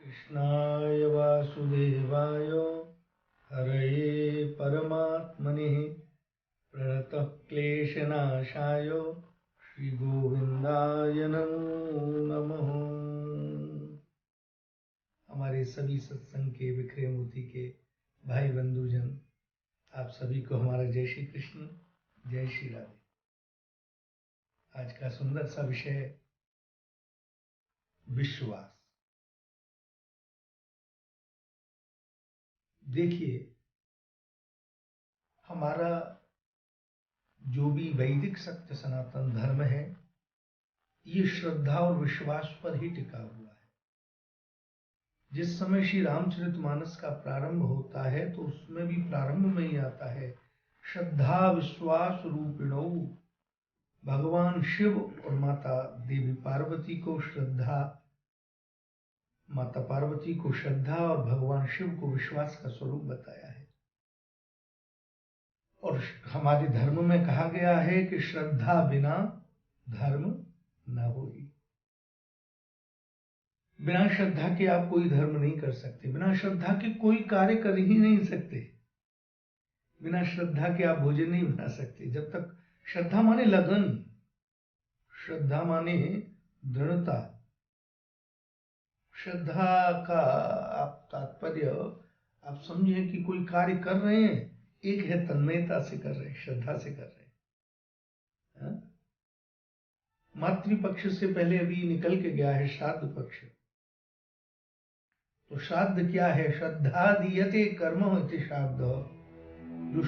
कृष्णाय वासुदेवाय हरये परमात्मने प्रणतः क्लेशनाशाय श्रीगोविंदाय नमो नमः। हमारे सभी सत्संग के बिखरे मोती के भाई बंधुजन, आप सभी को हमारा जय श्री कृष्ण, जय श्री राधे। आज का सुंदर सा विषय है विश्वास। देखिए, हमारा जो भी वैदिक सत्य सनातन धर्म है, ये श्रद्धा और विश्वास पर ही टिका हुआ है। जिस समय श्री रामचरितमानस का प्रारंभ होता है तो उसमें भी प्रारंभ में ही आता है, श्रद्धा विश्वास रूपिणौ। भगवान शिव और माता देवी पार्वती को श्रद्धा, माता पार्वती को श्रद्धा और भगवान शिव को विश्वास का स्वरूप बताया है। और हमारे धर्म में कहा गया है कि श्रद्धा बिना धर्म न होई। बिना श्रद्धा के आप कोई धर्म नहीं कर सकते, बिना श्रद्धा के कोई कार्य कर ही नहीं सकते, बिना श्रद्धा के आप भोजन नहीं बना सकते। जब तक श्रद्धा माने लगन, श्रद्धा माने दृढ़ता। श्रद्धा का आप तात्पर्य आप समझे कि कोई कार्य कर रहे हैं, एक है तन्मयता से कर रहे हैं, श्रद्धा से कर रहे हैं। मातृपक्ष से पहले अभी निकल के गया है श्राद्ध पक्ष। तो श्राद्ध क्या है? श्रद्धा दीयते कर्म होते श्राद्ध। जो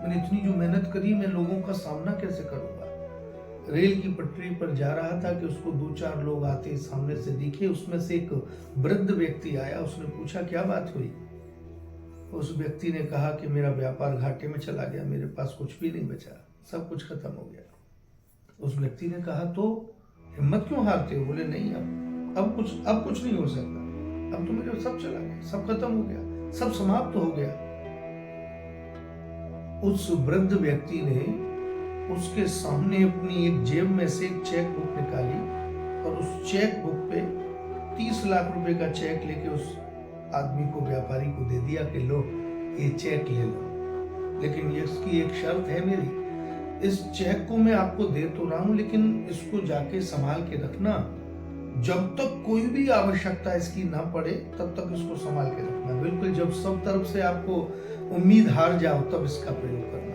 मैंने इतनी जो मेहनत करी, मैं लोगों का सामना कैसे करूंगा? रेल की पटरी पर जा रहा था कि उसको 2-4 लोग आते सामने से दिखे। उसमें से एक वृद्ध व्यक्ति आया, उसने पूछा क्या बात हुई? उस व्यक्ति ने कहा कि मेरा व्यापार घाटे में चला गया, मेरे पास कुछ भी नहीं बचा, सब कुछ खत्म हो गया। उस व्यक्ति ने कहा तो हिम्मत क्यों हारते हो? बोले नहीं, अब कुछ नहीं हो सकता, अब तो मेरे सब चला गया, सब खत्म हो गया, सब समाप्त हो गया। उस वृद्ध व्यक्ति ने उसके सामने अपनी एक जेब में से एक चेक बुक निकाली और उस चेक बुक पे 30 लाख रुपए का चेक लेके उस आदमी को, व्यापारी को दे दिया कि लो ये चेक ले लो, लेकिन इसकी एक शर्त है मेरी, इस चेक को मैं आपको दे तो रहा हूं, लेकिन इसको जाके संभाल के रखना, जब तक कोई भी आवश्यकता इसकी ना पड़े तब तक इसको संभाल के रखना। बिल्कुल जब सब तरफ से आपको उम्मीद हार जाओ तब इसका प्रयोग करना।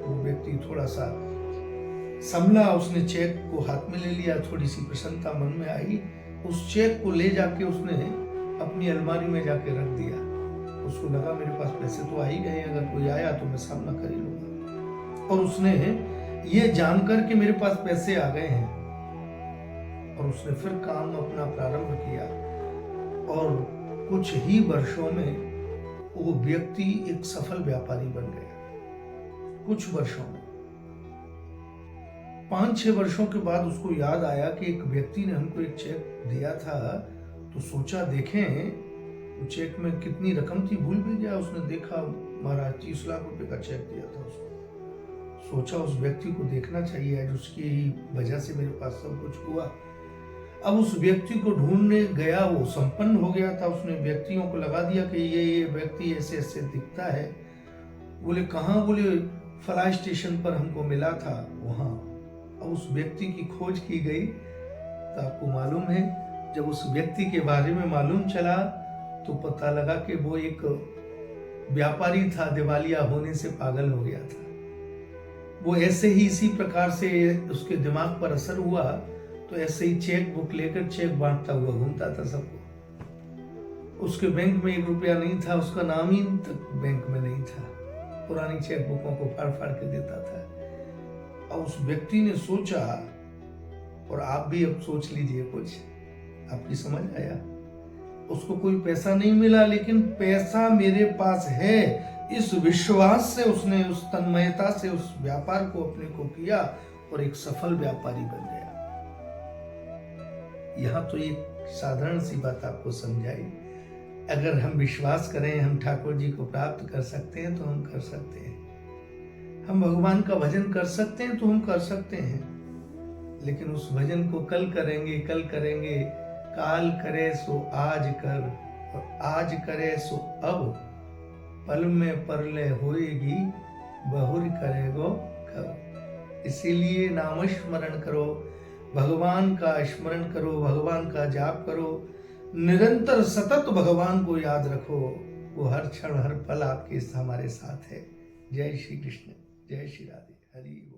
वो व्यक्ति थोड़ा सा संभला, उसने चेक को हाथ में ले लिया, थोड़ी सी प्रसन्नता मन में आई, उस चेक को ले जाके उसने अपनी अलमारी में जाके रख दिया। उसको लगा मेरे पास पैसे तो आ ही गए, अगर कोई आया तो मैं सामना कर ही लूंगा। और उसने ये जानकर कि मेरे पास पैसे आ गए हैं, और उसने फिर काम अपना प्रारंभ किया, और कुछ ही वर्षों में वो व्यक्ति एक सफल व्यापारी बन गया। कुछ वर्षों में, 5-6 वर्षों के बाद उसको याद आया कि एक व्यक्ति ने हमको एक चेक दिया था, तो सोचा देखें तो चेक में कितनी रकम थी, भूल भी गया। उसने देखा महाराज 30 लाख रुपए का चेक दिया था उसको। सोचा उस व्यक्ति को देखना चाहिए, आज उसकी वजह से मेरे पास सब कुछ हुआ। अब उस व्यक्ति को ढूंढने गया, वो संपन्न हो गया था। उसने व्यक्तियों को लगा दिया कि ये व्यक्ति ऐसे ऐसे दिखता है। बोले कहाँ? बोले फला स्टेशन पर हमको मिला था वहां। अब उस व्यक्ति की खोज की गई तो आपको मालूम है, जब उस व्यक्ति के बारे में मालूम चला तो पता लगा कि वो एक व्यापारी था, दिवालिया होने से पागल हो गया था। वो ऐसे ही इसी प्रकार से उसके दिमाग पर असर हुआ, तो ऐसे ही चेक बुक लेकर चेक बांटता हुआ घूमता था सबको। उसके बैंक में 1 रुपया नहीं था, उसका नाम ही तक बैंक में नहीं था। पुरानी चेक बुकों को फाड़ फाड़ के देता था। अब उस व्यक्ति ने सोचा, और आप भी अब सोच लीजिए, कुछ आपकी समझ आया। उसको कोई पैसा नहीं मिला, लेकिन पैसा मेरे पास है, इस विश्वास से उसने, उस तन्मयता से उस व्यापार को अपने को किया और एक सफल व्यापारी बन गया। यहां तो एक साधारण सी बात आपको समझाई। अगर हम विश्वास करें हम ठाकुर जी को प्राप्त कर सकते हैं तो हम कर सकते हैं। हम भगवान का भजन कर सकते हैं तो हम कर सकते हैं, लेकिन उस भजन को कल करेंगे, कल करेंगे, काल करे सो आज कर, और आज करे सो अब, पल में परलय होएगी, बहुर करेगो कब। इसीलिए नाम स्मरण करो, भगवान का स्मरण करो, भगवान का जाप करो, निरंतर सतत भगवान को याद रखो। वो हर क्षण हर पल आपके हमारे साथ है। जय श्री कृष्ण, जय श्री राधे, हरि बोल।